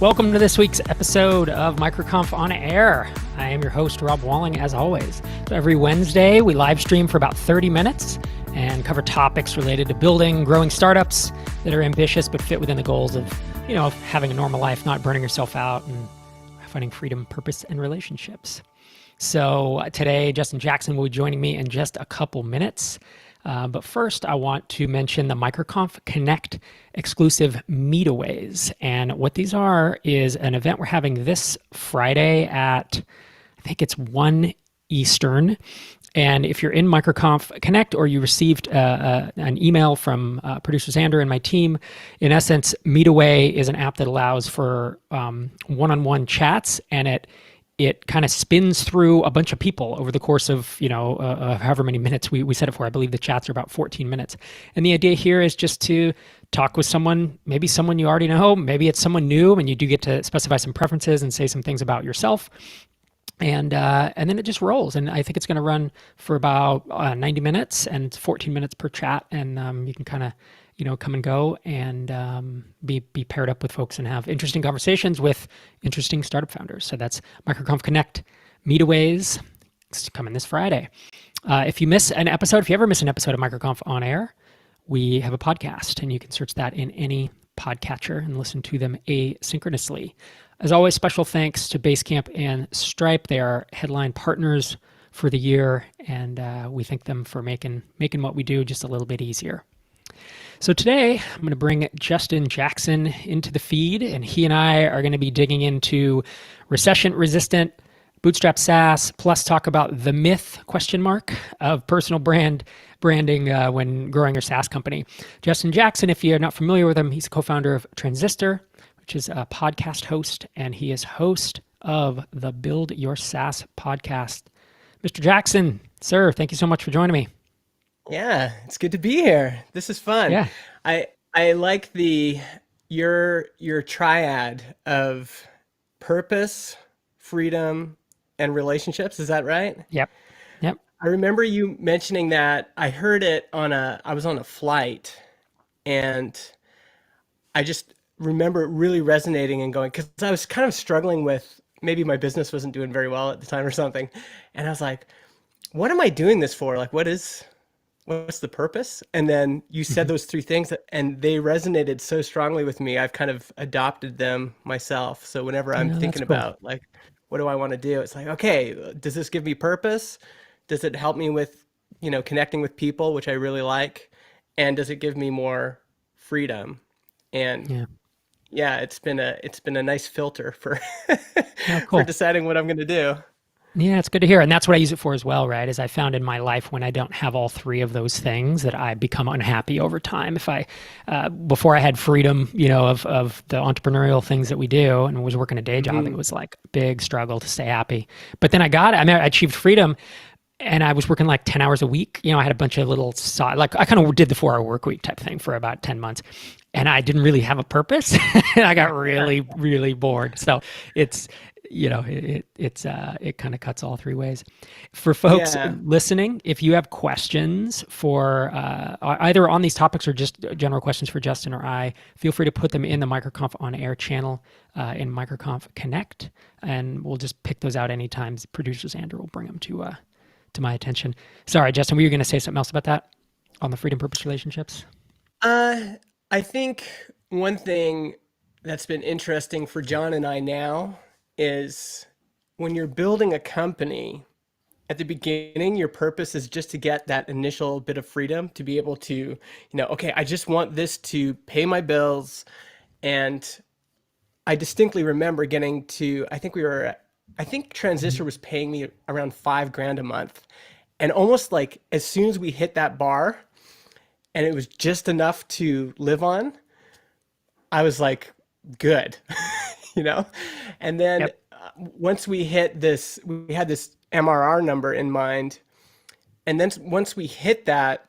Welcome to this week's episode of MicroConf on Air. I am your host, Rob Walling, as always. So every Wednesday, we live stream for about 30 minutes and cover topics related to building, growing startups that are ambitious but fit within the goals of, having a normal life, not burning yourself out, and finding freedom, purpose, and relationships. So today, Justin Jackson will be joining me in just a couple minutes. But first, I want to mention the MicroConf Connect exclusive meetaways. And what these are is an event we're having this Friday at, I think it's 1 Eastern. And if you're in MicroConf Connect or you received an email from producer Xander and my team, in essence, Meetaway is an app that allows for one-on-one chats, and it kind of spins through a bunch of people over the course of, however many minutes we set it for. I believe the chats are about 14 minutes. And the idea here is just to talk with someone, maybe someone you already know, maybe it's someone new, and you do get to specify some preferences and say some things about yourself. And then it just rolls. And I think it's going to run for about 90 minutes and 14 minutes per chat. And you can kind of, come and go and be paired up with folks and have interesting conversations with interesting startup founders. So that's MicroConf Connect Meetaways. It's coming this Friday. If you miss an episode, if you ever miss an episode of MicroConf on Air, we have a podcast, and you can search that in any podcatcher and listen to them asynchronously. As always, special thanks to Basecamp and Stripe. They are headline partners for the year, and we thank them for making what we do just a little bit easier. So today, I'm going to bring Justin Jackson into the feed, and he and I are going to be digging into recession-resistant Bootstrapped SaaS, plus talk about the myth, of personal branding when growing your SaaS company. Justin Jackson, if you're not familiar with him, he's a co-founder of Transistor, which is a podcast host, and he is host of the Build Your SaaS podcast. Mr. Jackson, sir, thank you so much for joining me. Yeah, it's good to be here. This is fun. Yeah. I like your triad of purpose, freedom, and relationships. Is that right? Yep. I remember you mentioning that. I heard it I was on a flight, and I just remember it really resonating and going, because I was kind of struggling with, maybe my business wasn't doing very well at the time or something. And I was like, what am I doing this for? Like, what's the purpose? And then you said those three things, and they resonated so strongly with me. I've kind of adopted them myself. So whenever I'm thinking about, like, what do I want to do? It's like, okay, does this give me purpose? Does it help me with, connecting with people, which I really like? And does it give me more freedom? And yeah, it's been a nice filter for for deciding what I'm going to do. Yeah, it's good to hear. And that's what I use it for as well, right? Is I found in my life when I don't have all three of those things that I become unhappy over time. If before I had freedom, of the entrepreneurial things that we do and was working a day job, it was like a big struggle to stay happy. But then I got it. I achieved freedom, and I was working like 10 hours a week. I had a bunch of little, I kind of did the 4-hour work week type thing for about 10 months. And I didn't really have a purpose. And I got really, really bored. So it's, it kind of cuts all three ways. For folks listening, if you have questions for either on these topics or just general questions for Justin or I, feel free to put them in the MicroConf on Air channel in MicroConf Connect, and we'll just pick those out anytime. Producer Xander will bring them to my attention. Sorry, Justin, were you going to say something else about that on the freedom purpose relationships? I think one thing that's been interesting for John and I now is when you're building a company, at the beginning, your purpose is just to get that initial bit of freedom to be able to, okay, I just want this to pay my bills. And I distinctly remember getting to, I think Transistor was paying me around $5,000 a month. And almost like as soon as we hit that bar and it was just enough to live on, I was like, good. And then once we hit this, we had this MRR number in mind. And then once we hit that,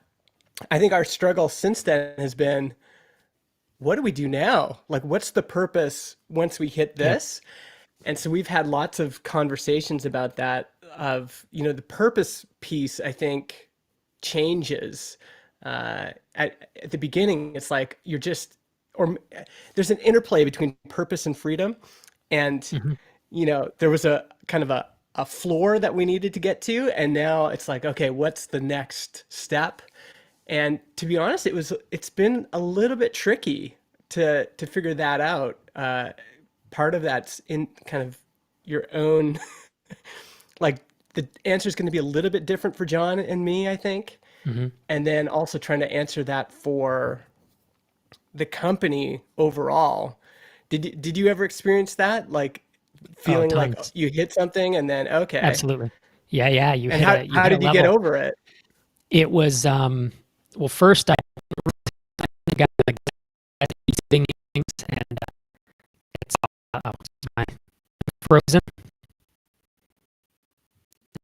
I think our struggle since then has been, what do we do now? Like, what's the purpose once we hit this? And so we've had lots of conversations about that of, the purpose piece, I think, changes. At the beginning, it's like you're just, or there's an interplay between purpose and freedom. And, Hmm. there was a kind of a floor that we needed to get to. And now it's like, okay, what's the next step? And to be honest, it's been a little bit tricky to figure that out. Part of that's in kind of your own, like the answer is going to be a little bit different for John and me, I think. Hmm. And then also trying to answer that for the company overall. Did you ever experience that? Like Oh, feeling like tons. you hit something and then okay. Absolutely. Yeah, Yeah. You And hit how you how hit a did you get level. over it? It was, well, first I got like these things and it's what's my frozen.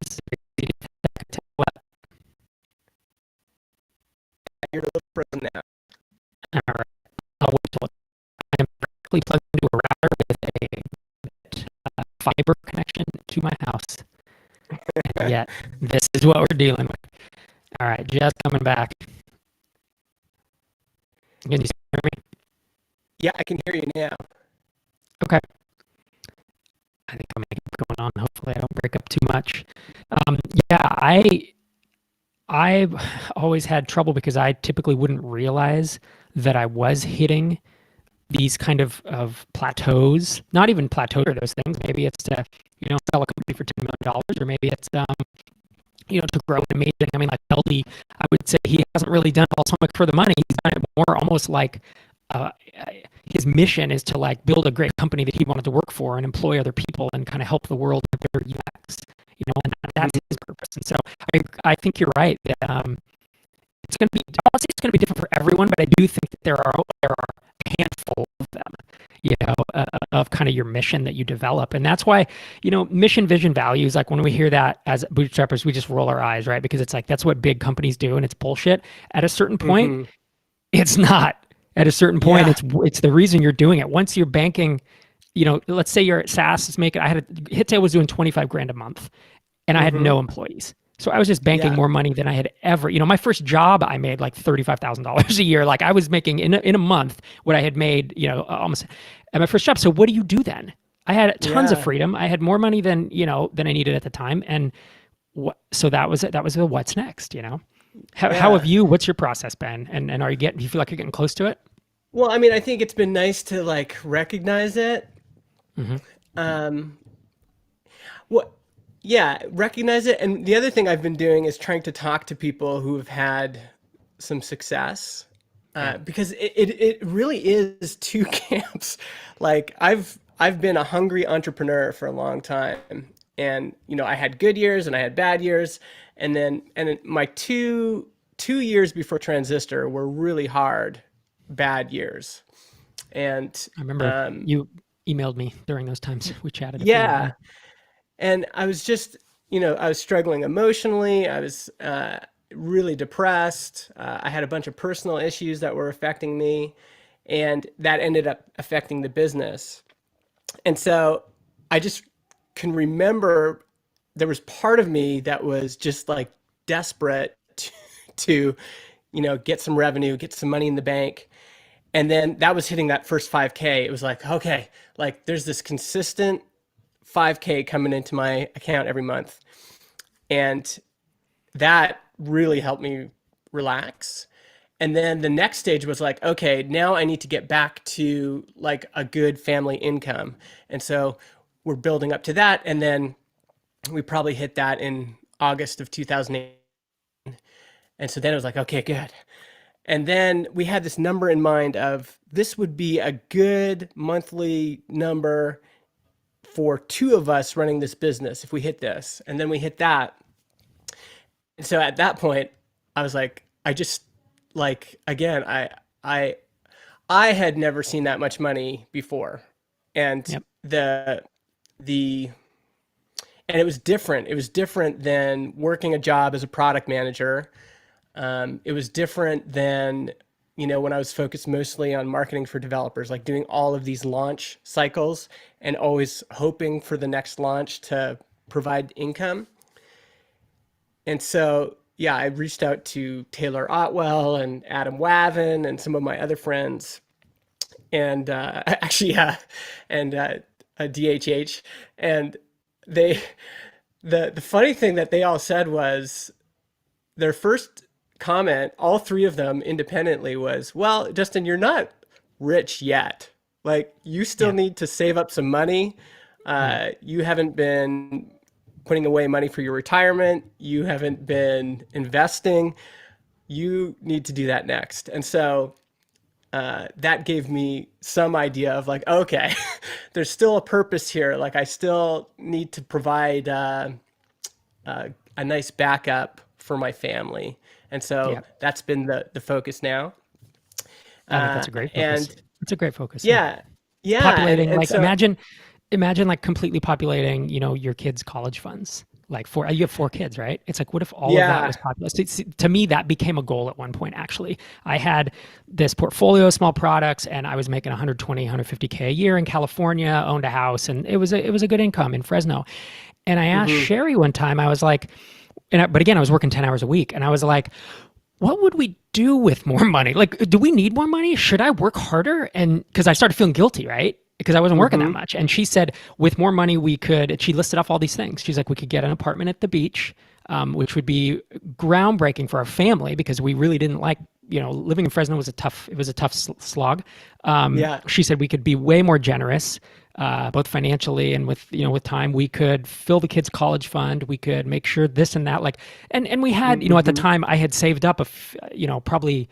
This is what, You're a little frozen now. all right. I'll wait till I'm directly plugged into a router with a fiber connection to my house. And yet, this is what we're dealing with. All right, just coming back. Can you hear me? Yeah, I can hear you now. Okay. I think I'm gonna keep going on. Hopefully, I don't break up too much. Um, yeah, I've always had trouble because I typically wouldn't realize that I was hitting these kind of plateaus. Not even plateaus or those things. Maybe it's to sell a company for $10 million, or maybe it's to grow amazing. I mean, like Kelly, I would say he hasn't really done all so much for the money. He's done it more almost like uh, his mission is to like build a great company that he wanted to work for and employ other people and kind of help the world with their UX. And that's Mhm. his purpose. And so I think you're right that it's going to be. I won't say it's going to be different for everyone, but I do think that there are a handful of them, of kind of your mission that you develop, and that's why mission, vision, values. Like when we hear that as bootstrappers, we just roll our eyes, right? Because it's like that's what big companies do, and it's bullshit. At a certain point, Mhm. it's not. At a certain point, Yeah. it's the reason you're doing it. Once you're banking, let's say you're at SaaS, is making. Hittail was doing 25 grand a month and I had Mhm. no employees. So I was just banking Yeah. more money than I had ever. My first job, I made like $35,000 a year. Like I was making in a month what I had made, almost at my first job. So what do you do then? I had tons of Yeah. freedom. I had more money than I needed at the time. And so that was it. That was the what's next. How have Yeah. you? What's your process been? And are you getting? Do you feel like you're getting close to it? Well, I mean, I think it's been nice to like recognize it. Hmm. Um, what, yeah, recognize it. And the other thing I've been doing is trying to talk to people who have had some success, Yeah. because it really is two camps. Like I've been a hungry entrepreneur for a long time, and I had good years and I had bad years, and then my two years before Transistor were really hard, bad years, and I remember um, you emailed me during those times. We chatted a few. yeah. Yeah. And I was just, I was struggling emotionally. I was really depressed. I had a bunch of personal issues that were affecting me, and that ended up affecting the business. And so I just can remember there was part of me that was just like desperate to get some revenue, get some money in the bank. And then that was hitting that first 5K. It was like, okay, like there's this consistent 5K coming into my account every month. And that really helped me relax. And then the next stage was like, okay, now I need to get back to like a good family income. And so we're building up to that. And then we probably hit that in August of 2008. And so then it was like, okay, good. And then we had this number in mind of this would be a good monthly number for two of us running this business if we hit this. And then we hit that. And so at that point, I was like, I just like again, I I had never seen that much money before. And Yep. the and it was different. It was different than working a job as a product manager. It was different than when I was focused mostly on marketing for developers, like doing all of these launch cycles and always hoping for the next launch to provide income. And so, yeah, I reached out to Taylor Otwell and Adam Wavin and some of my other friends. and actually, yeah, and a DHH, and they the funny thing that they all said was their first comment, all three of them independently, was, "Well, Justin, you're not rich yet. Like, you still Yeah. need to save up some money. Right. You haven't been putting away money for your retirement. You haven't been investing. You need to do that next." And so that gave me some idea of like, okay, there's still a purpose here. Like, I still need to provide a nice backup for my family. And so Yeah. that's been the focus now. I think that's a great focus. And It's a great focus. Yeah. yeah, yeah. Populating, And like, so, imagine like completely populating, your kids' college funds. Like, you have 4 kids, right? It's like, what if all of that yeah. was populated? To me, that became a goal at one point, actually. I had this portfolio of small products and I was making 120, 150K a year in California, owned a house, and it was a good income in Fresno. And I asked Hmm. Sherry one time, I was like, but again, I was working 10 hours a week, and I was like, what would we do with more money? Like, do we need more money? Should I work harder? And because I started feeling guilty, right? Because I wasn't working that Hmm. much. And she said, with more money, she listed off all these things. She's like, we could get an apartment at the beach, which would be groundbreaking for our family because we really didn't like, living in Fresno was a tough slog. Yeah. She said we could be way more generous, both financially and with time. We could fill the kids' college fund. We could make sure this and that, like, and we had, at the Hmm. time I had saved up probably,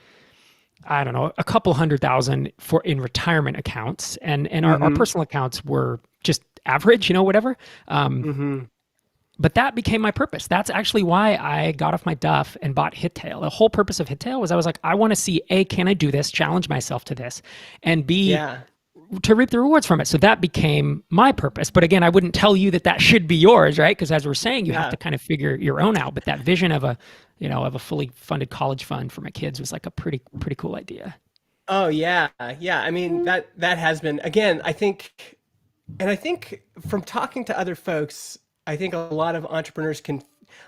I don't know, a couple $100,000 in retirement accounts, and our Hmm. personal accounts were just average, whatever. Hmm. But that became my purpose. That's actually why I got off my duff and bought HitTail. The whole purpose of HitTail was I was like, I want to see, A, can I do this, challenge myself to this, and B, Yeah. to reap the rewards from it. So that became my purpose. But again, I wouldn't tell you that should be yours, right? Because as we're saying, you have Yeah. to kind of figure your own out. But that vision of a fully funded college fund for my kids was like a pretty cool idea. Oh yeah. Yeah. I mean, that has been, again, I think from talking to other folks, I think a lot of entrepreneurs can,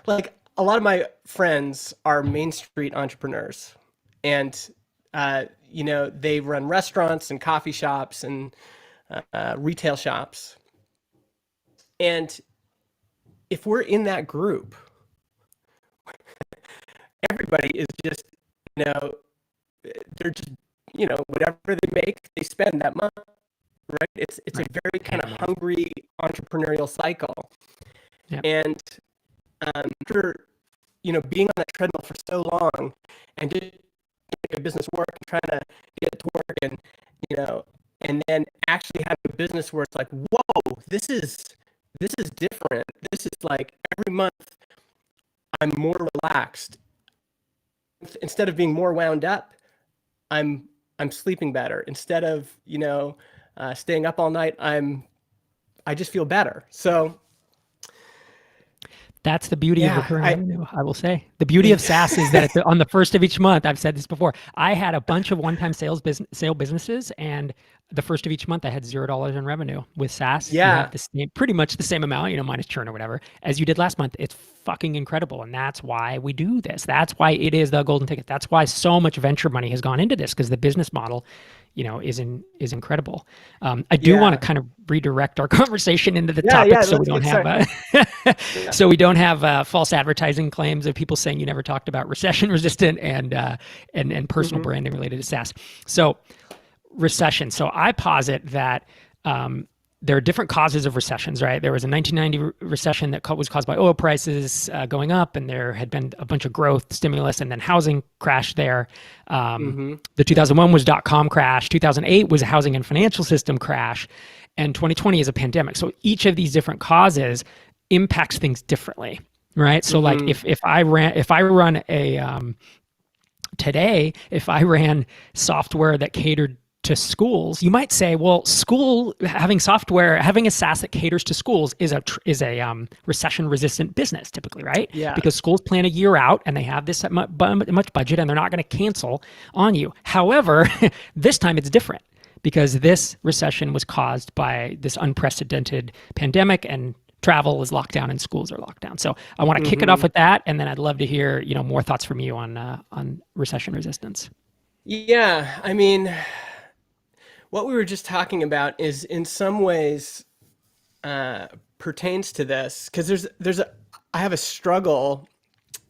like, a lot of my friends are Main Street entrepreneurs, and they run restaurants and coffee shops and retail shops. And if we're in that group, everybody is just, you know, they're just, whatever they make, they spend that month, right? It's a Right. very kind Hand of to mouth. hungry entrepreneurial cycle. Yeah. And after being on that treadmill for so long and just make a business work and trying to get it to work, and you know and then actually have a business where it's like, whoa, this is different. This is like every month I'm more relaxed. Instead of being more wound up, I'm sleeping better. Instead of staying up all night, I just feel better. So That's the beauty of yeah, recurring I revenue, I will say. The beauty of SaaS is that on the first of each month, I've said this before, I had a bunch of one-time sale businesses, and the first of each month I had $0 in revenue. With SaaS, you have yeah. pretty much the same amount, minus churn or whatever, as you did last month. It's fucking incredible, and that's why we do this. That's why it is the golden ticket. That's why so much venture money has gone into this, because the business model, is incredible. I do want to Yeah. kind of redirect our conversation into the Yeah, topic yeah, so we let's don't get have started. Yeah. so we don't have false advertising claims of people saying you never talked about recession resistant and personal Mhm. branding related to SaaS. So recession. So I posit that there are different causes of recessions, right? There was a 1990 recession that was caused by oil prices going up, and there had been a bunch of growth stimulus, and then housing crashed there. Mhm. The 2001 was dot-com crash. 2008 was a housing and financial system crash. And 2020 is a pandemic. So each of these different causes impacts things differently, right? So like Mhm. if I run today, if I ran software that catered to schools, you might say, well, having a SaaS that caters to schools is a recession resistant business typically, right? Yeah. Because schools plan a year out and they have this much budget and they're not going to cancel on you. However, this time it's different because this recession was caused by this unprecedented pandemic, and travel is locked down and schools are locked down. So I want to kick it off Mhm. with that, and then I'd love to hear more thoughts from you on recession resistance. Yeah, I mean, what we were just talking about is in some ways pertains to this because I have a struggle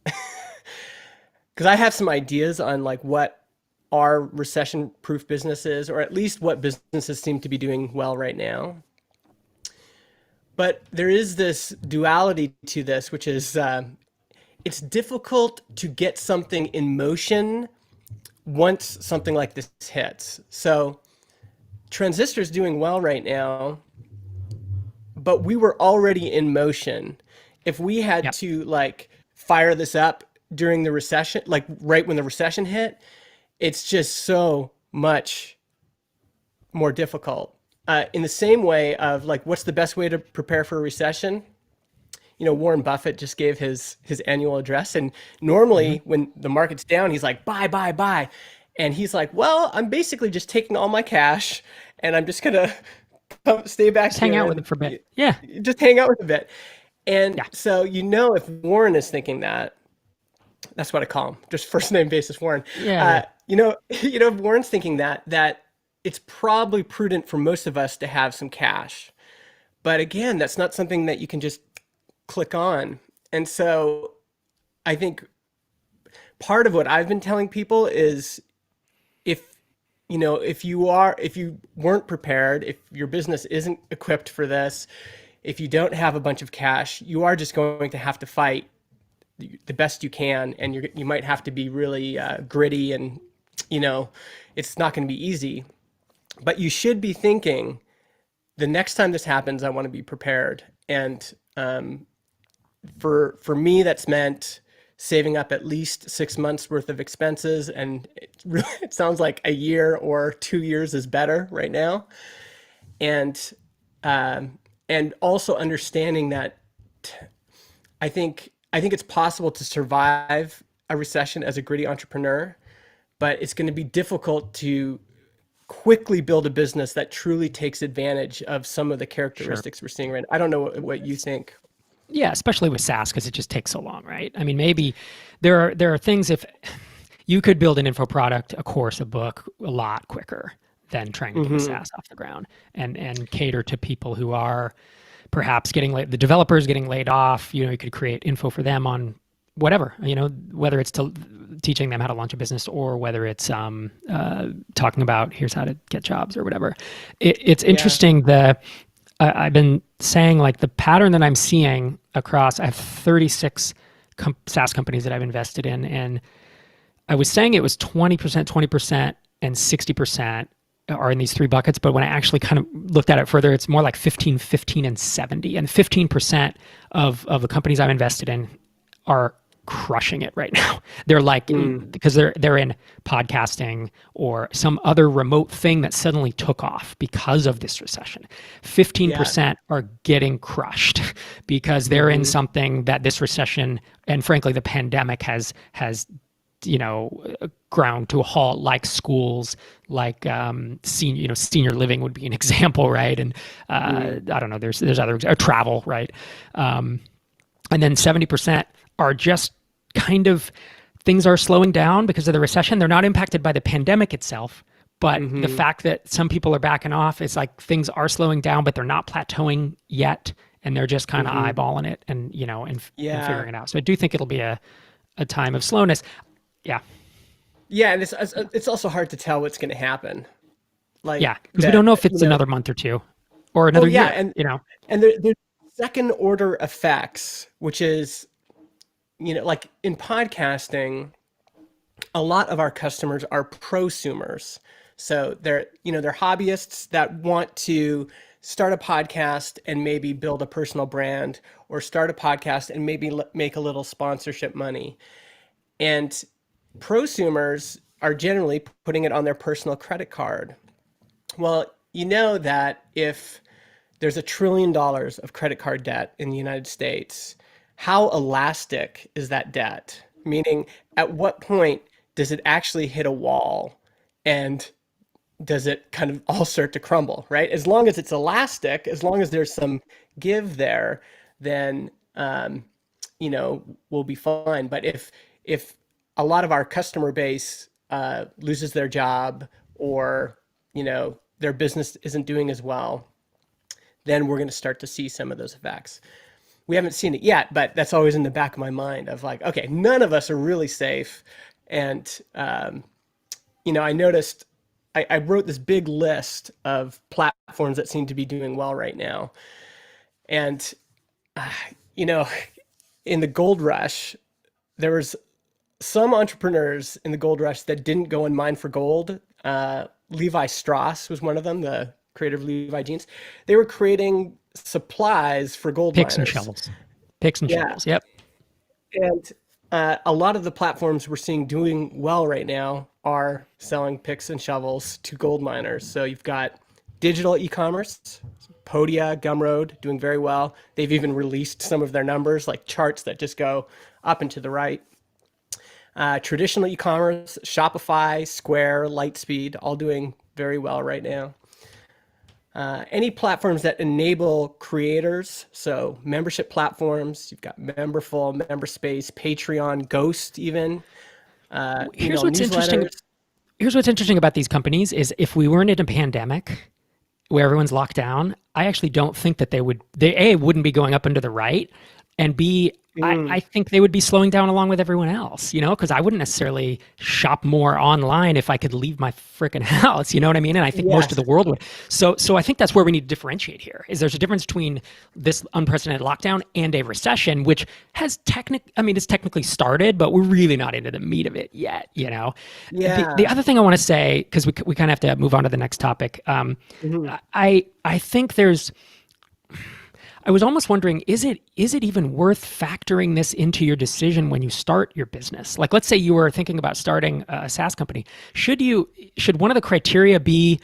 because I have some ideas on like what are recession proof businesses, or at least what businesses seem to be doing well right now. But there is this duality to this, which is it's difficult to get something in motion once something like this hits. So Transistor's doing well right now, but we were already in motion. If we had Yep. to like fire this up during the recession, like right when the recession hit, it's just so much more difficult. In the same way of like, what's the best way to prepare for a recession? Warren Buffett just gave his annual address, and Hmm. normally when the market's down, he's like, buy, buy, buy. And he's like, well, I'm basically just taking all my cash and I'm just gonna stay back Just hang here out with and it for a bit. Yeah. just hang out with a bit. And Yeah. so, if Warren is thinking that, that's what I call him, just first name basis Warren. Yeah. Yeah. If Warren's thinking that it's probably prudent for most of us to have some cash. But again, that's not something that you can just click on. And so I think part of what I've been telling people is if if you weren't prepared, if your business isn't equipped for this, if you don't have a bunch of cash, you are just going to have to fight the best you can, and you might have to be really gritty, and you know it's not going to be easy. But you should be thinking, the next time this happens, I want to be prepared. And for me, that's meant saving up at least 6 months worth of expenses, and it sounds like a year or 2 years is better right now. And and also understanding that I think it's possible to survive a recession as a gritty entrepreneur, but it's going to be difficult to quickly build a business that truly takes advantage of some of the Sure. characteristics we're seeing right now. I don't know what you think. Yeah, especially with SaaS because it just takes so long, right? I mean, maybe there are things if you could build an info product, a course, a book a lot quicker than trying to get a Hmm. SaaS off the ground and cater to people who are perhaps getting the developers getting laid off. You could create info for them on whatever, whether it's to teaching them how to launch a business or whether it's talking about here's how to get jobs or whatever. It's Yeah. interesting I've been saying like the pattern that I'm seeing across. I have 36 SaaS companies that I've invested in, and I was saying it was 20%, 20%, and 60% are in these three buckets. But when I actually kind of looked at it further, it's more like 15, 15, and 70. And 15% of the companies I'm invested in are crushing it right now. They're like Mm. because they're in podcasting or some other remote thing that suddenly took off because of this recession. Yeah. 15% are getting crushed because they're in Hmm. something that this recession and frankly the pandemic has ground to a halt, like schools, like senior living would be an example, right? And Mm. I don't know, there's other travel, right? And then 70% are just kind of things are slowing down because of the recession. They're not impacted by the pandemic itself, but the Hmm. fact that some people are backing off is like things are slowing down, but they're not plateauing yet, and they're just kind of Hmm. eyeballing it and Yeah. figuring it out. So I do think it'll be a time of slowness. Yeah, Yeah, and it's also hard to tell what's going to happen. Like yeah, because we that, don't know if it's another month or two or oh another yeah, year. and there's second order effects, which is, like in podcasting, a lot of our customers are prosumers. So they're hobbyists that want to start a podcast and maybe build a personal brand, or start a podcast and maybe make a little sponsorship money. And prosumers are generally putting it on their personal credit card. Well, you know that if there's $1 trillion of credit card debt in the United States, how elastic is that debt? Meaning, at what point does it actually hit a wall, and does it kind of all start to crumble, right? As long as it's elastic, as long as there's some give there, then we'll be fine. But if a lot of our customer base loses their job, or their business isn't doing as well, then we're going to start to see some of those effects. We haven't seen it yet, but that's always in the back of my mind of like, okay, none of us are really safe. And, I noticed I wrote this big list of platforms that seem to be doing well right now. And, uh, you know, in the gold rush, there was some entrepreneurs in the gold rush that didn't go and mine for gold. Levi Strauss was one of them, the creator of Levi jeans. They were creating supplies for gold Picks and miners. shovels. Picks and Yeah. shovels. Yep. And a lot of the platforms we're seeing doing well right now are selling picks and shovels to gold miners. So you've got digital e-commerce, Podia, Gumroad doing very well. They've even released some of their numbers, like charts that just go up and to the right. Traditional e-commerce, Shopify, Square, Lightspeed, all doing very well right now. Any platforms that enable creators, so membership platforms, you've got Memberful, MemberSpace, Patreon, Ghost even. Here's what's interesting. Newsletters. Here's what's interesting about these companies is if we weren't in a pandemic where everyone's locked down, I actually don't think that they A, wouldn't be going up and to the right, and B, I think they would be slowing down along with everyone else, because I wouldn't necessarily shop more online if I could leave my freaking house, you know what I mean? And I think most of the world would. So I think that's where we need to differentiate here, is there's a difference between this unprecedented lockdown and a recession, which has it's technically started, but we're really not into the meat of it yet, Yeah. The other thing I want to say, because we kind of have to move on to the next topic, I think I was almost wondering, is it even worth factoring this into your decision when you start your business? Like, let's say you were thinking about starting a SaaS company. Should one of the criteria be,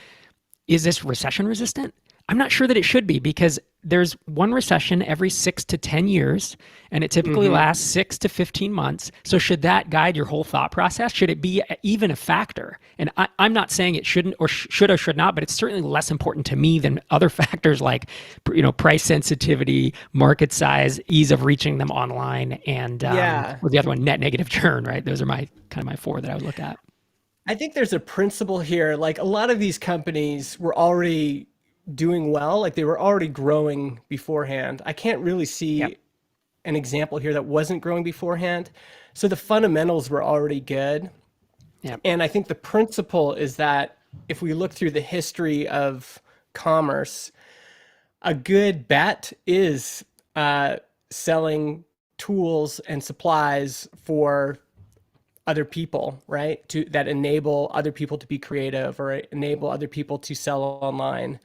is this recession resistant? I'm not sure that it should be, because there's one recession every 6 to 10 years, and it typically lasts 6 to 15 months. So should that guide your whole thought process? Should it be even a factor? And I'm not saying it shouldn't or should or should not, but it's certainly less important to me than other factors like, price sensitivity, market size, ease of reaching them online, and or the other one, net negative churn, right? Those are my 4 that I would look at. I think there's a principle here. Like, a lot of these companies were already doing well, like they were already growing beforehand. I can't really see an example here that wasn't growing beforehand. So the fundamentals were already good. Yep. And I think the principle is that if we look through the history of commerce, a good bet is selling tools and supplies for other people, right? That enable other people to be creative or enable other people to sell online.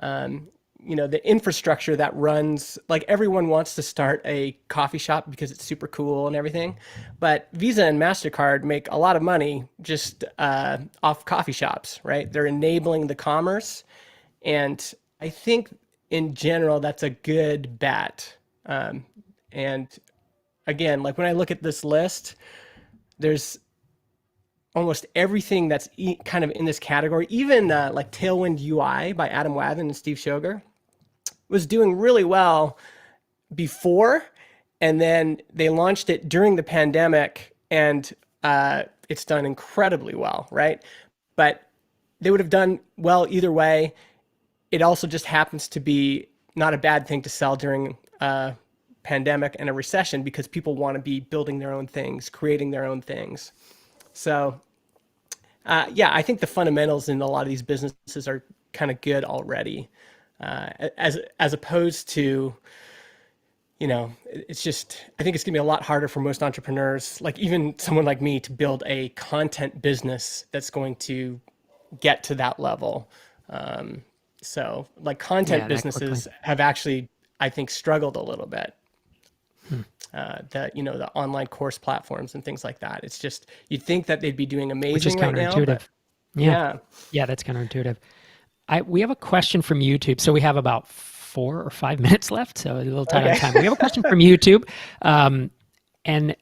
The infrastructure that runs, like, everyone wants to start a coffee shop because it's super cool and everything, but Visa and MasterCard make a lot of money just off coffee shops, right? They're enabling the commerce. And I think in general, that's a good bet. And again, like, when I look at this list, there's almost everything that's kind of in this category. Even like Tailwind UI by Adam Wathan and Steve Shoger was doing really well before, and then they launched it during the pandemic, and it's done incredibly well, right? But they would have done well either way. It also just happens to be not a bad thing to sell during a pandemic and a recession, because people want to be building their own things, creating their own things. So, I think the fundamentals in a lot of these businesses are kind of good already, as opposed to, it's just, I think it's gonna be a lot harder for most entrepreneurs, like even someone like me, to build a content business that's going to get to that level. So like content businesses have actually, I think, struggled a little bit. The online course platforms and things like that. It's just, you'd think that they'd be doing amazing, which is right now. Counterintuitive. Yeah, that's counterintuitive. We have a question from YouTube. So we have about 4 or 5 minutes left, so a little tight on time. We have a question from YouTube, and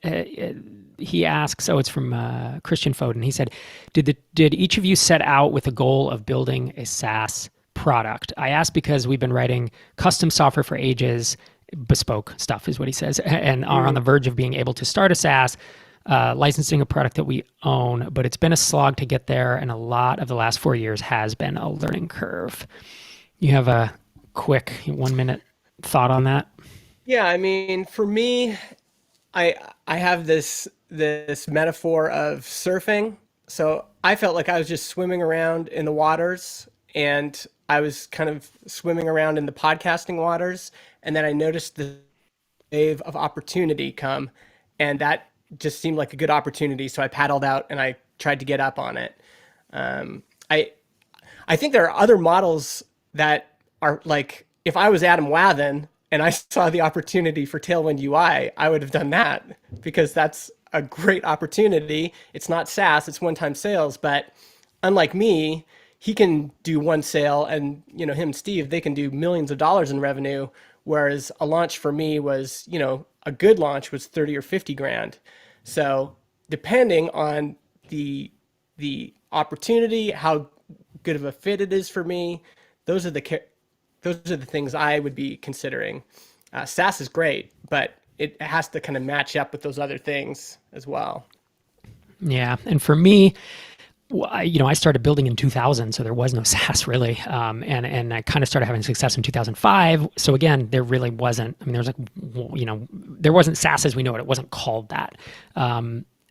he asks. It's from Christian Foden. He said, "Did each of you set out with a goal of building a SaaS product?" I asked because we've been writing custom software for ages. Bespoke stuff is what he says, and are on the verge of being able to start a SaaS, licensing a product that we own, but it's been a slog to get there, and a lot of the last 4 years has been a learning curve. You have a quick 1 minute thought on that? Yeah, I mean, for me, I have this metaphor of surfing. So I felt like I was just swimming around in the waters, and I was kind of swimming around in the podcasting waters, and then I noticed the wave of opportunity come, and that just seemed like a good opportunity. So I paddled out and I tried to get up on it. Um, I I think there are other models that are like, if I was Adam Wathan and I saw the opportunity for Tailwind UI, I would have done that because that's a great opportunity. It's not SaaS, it's one-time sales, but unlike me, he can do one sale and, him and Steve, they can do millions of dollars in revenue. Whereas a launch for me was, a good launch was 30 or 50 grand. So depending on the opportunity, how good of a fit it is for me, those are the things I would be considering. SaaS is great, but it has to kind of match up with those other things as well. Yeah. And for me, I started building in 2000, so there was no SaaS really. And I kind of started having success in 2005. So again, there really wasn't, there was there wasn't SaaS as we know it. It wasn't called that.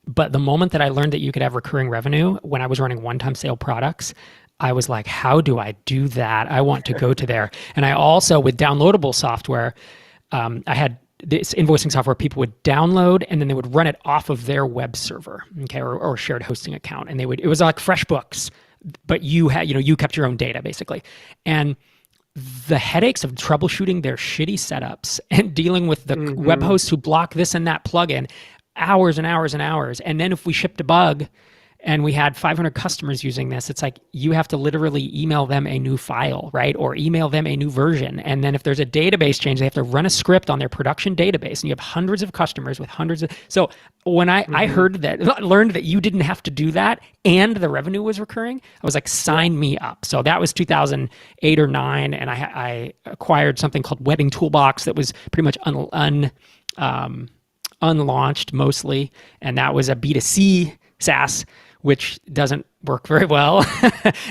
But the moment that I learned that you could have recurring revenue when I was running one-time sale products, I was like, how do I do that? I want to go to there. And I also, with downloadable software, I had this invoicing software people would download and then they would run it off of their web server, okay, or shared hosting account. And it was like FreshBooks, but you kept your own data basically. And the headaches of troubleshooting their shitty setups and dealing with the web hosts who block this and that plugin, hours and hours and hours. And then if we shipped a bug and we had 500 customers using this, it's like you have to literally email them a new file, right? Or email them a new version. And then if there's a database change, they have to run a script on their production database. And you have hundreds of customers with hundreds of... So when I learned that you didn't have to do that and the revenue was recurring, I was like, sign me up. So that was 2008 or 9. And I acquired something called Webbing Toolbox that was pretty much unlaunched mostly. And that was a B2C SaaS, which doesn't work very well,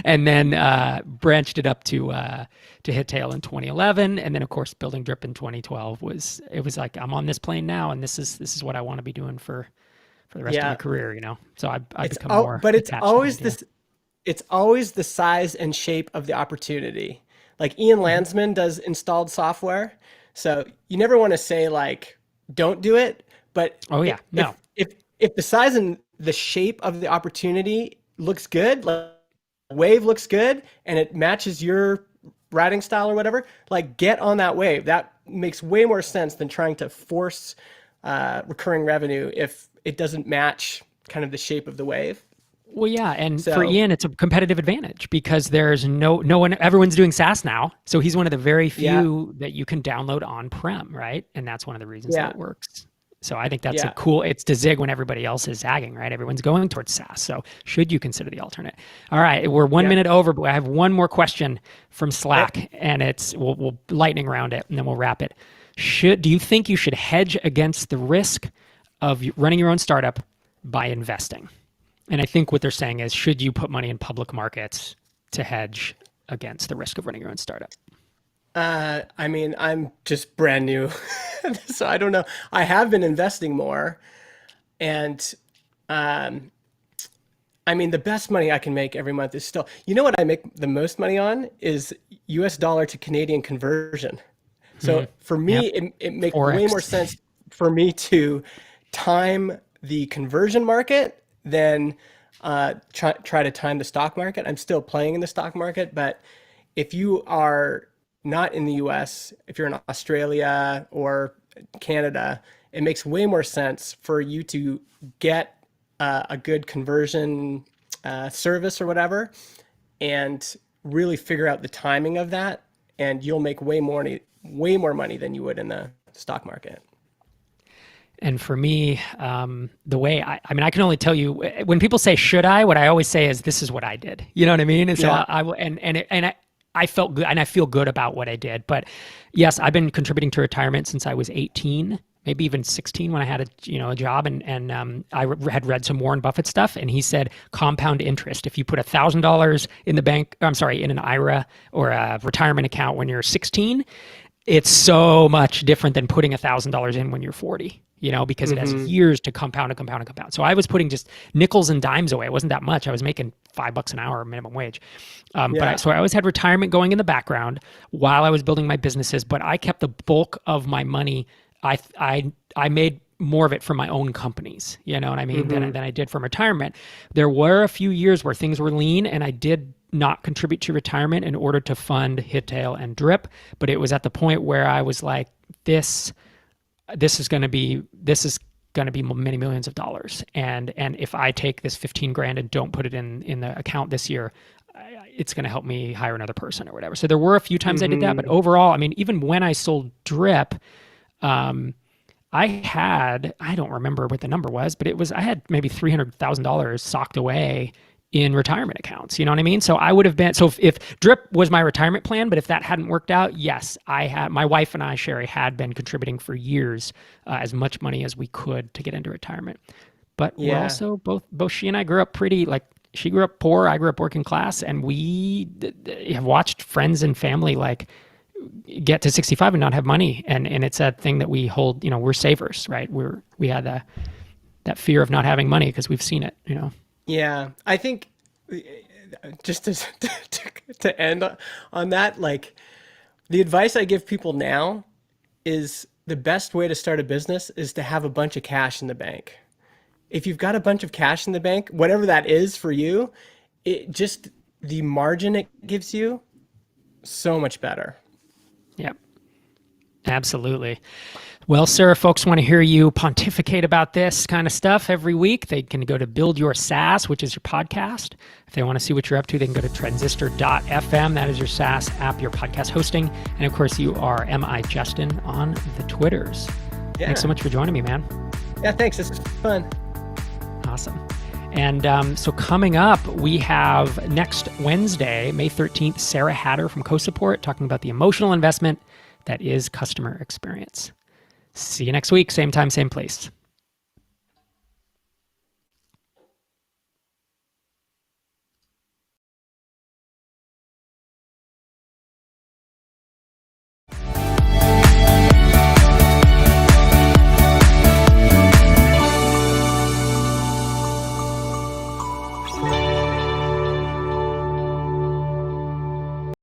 and then branched it up to Hittail in 2011, and then of course building Drip in 2012 was like I'm on this plane now, and this is what I want to be doing for the rest of my career, So I become more. But it's always this. It's always the size and shape of the opportunity. Like Ian Landsman does installed software, so you never want to say like don't do it, but if the size and the shape of the opportunity looks good, like wave looks good, and it matches your writing style or whatever, like get on that wave. That makes way more sense than trying to force recurring revenue if it doesn't match kind of the shape of the wave. Well, yeah, and for Ian, it's a competitive advantage because there's no one, everyone's doing SaaS now, so he's one of the very few that you can download on-prem, right? And that's one of the reasons that it works. So I think that's it's to zig when everybody else is zagging, right? Everyone's going towards SaaS. So should you consider the alternate? All right, we're 1 minute over, but I have one more question from Slack, and we'll lightning round it, and then we'll wrap it. Do you think you should hedge against the risk of running your own startup by investing? And I think what they're saying is, should you put money in public markets to hedge against the risk of running your own startup? I'm just brand new, so I don't know. I have been investing more, and the best money I can make every month is still, what I make the most money on is US dollar to Canadian conversion. So for me, it makes way more sense for me to time the conversion market than try to time the stock market. I'm still playing in the stock market, but if you are not in the US, if you're in Australia or Canada, it makes way more sense for you to get a good conversion service or whatever, and really figure out the timing of that, and you'll make way more money than you would in the stock market. And for me, the way I can only tell you when people say should I, what I always say is this is what I did. You know what I mean? And so I felt good and I feel good about what I did. But yes, I've been contributing to retirement since I was 18, maybe even 16 when I had a job, and had read some Warren Buffett stuff, and he said compound interest. If you put $1,000 in the bank, in an IRA or a retirement account when you're 16, it's so much different than putting $1,000 in when you're 40. Because it has years to compound and compound and compound. So I was putting just nickels and dimes away. It wasn't that much. I was making $5 an hour minimum wage. So I always had retirement going in the background while I was building my businesses, but I kept the bulk of my money. I made more of it from my own companies, you know what I mean, than I did from retirement. There were a few years where things were lean, and I did not contribute to retirement in order to fund Hittail and Drip, but it was at the point where I was like, this is going to be many millions of dollars. And if I take this 15 grand and don't put it in the account this year, it's going to help me hire another person or whatever. So there were a few times I did that, but overall, I mean, even when I sold Drip, I don't remember what the number was, but I had maybe $300,000 socked away in retirement accounts. You know what I mean? So I would have been, so if Drip was my retirement plan, but if that hadn't worked out, yes, my wife and I, Sherry, had been contributing for years, as much money as we could to get into retirement. But we're also both she and I grew up pretty, like, she grew up poor, I grew up working class, and we have watched friends and family like get to 65 and not have money. And it's a thing that we hold, we're savers, right? We had that fear of not having money because we've seen it, Yeah, I think just to end on that, like, the advice I give people now is the best way to start a business is to have a bunch of cash in the bank. If you've got a bunch of cash in the bank, whatever that is for you, the margin it gives you, so much better. Yep, absolutely. Well, sir, if folks want to hear you pontificate about this kind of stuff every week, they can go to Build Your SaaS, which is your podcast. If they want to see what you're up to, they can go to transistor.fm. That is your SaaS app, your podcast hosting. And of course, you are MI Justin on the Twitters. Yeah. Thanks so much for joining me, man. Yeah, thanks. This is fun. Awesome. And so coming up, we have next Wednesday, May 13th, Sarah Hatter from CoSupport talking about the emotional investment that is customer experience. See you next week, same time, same place.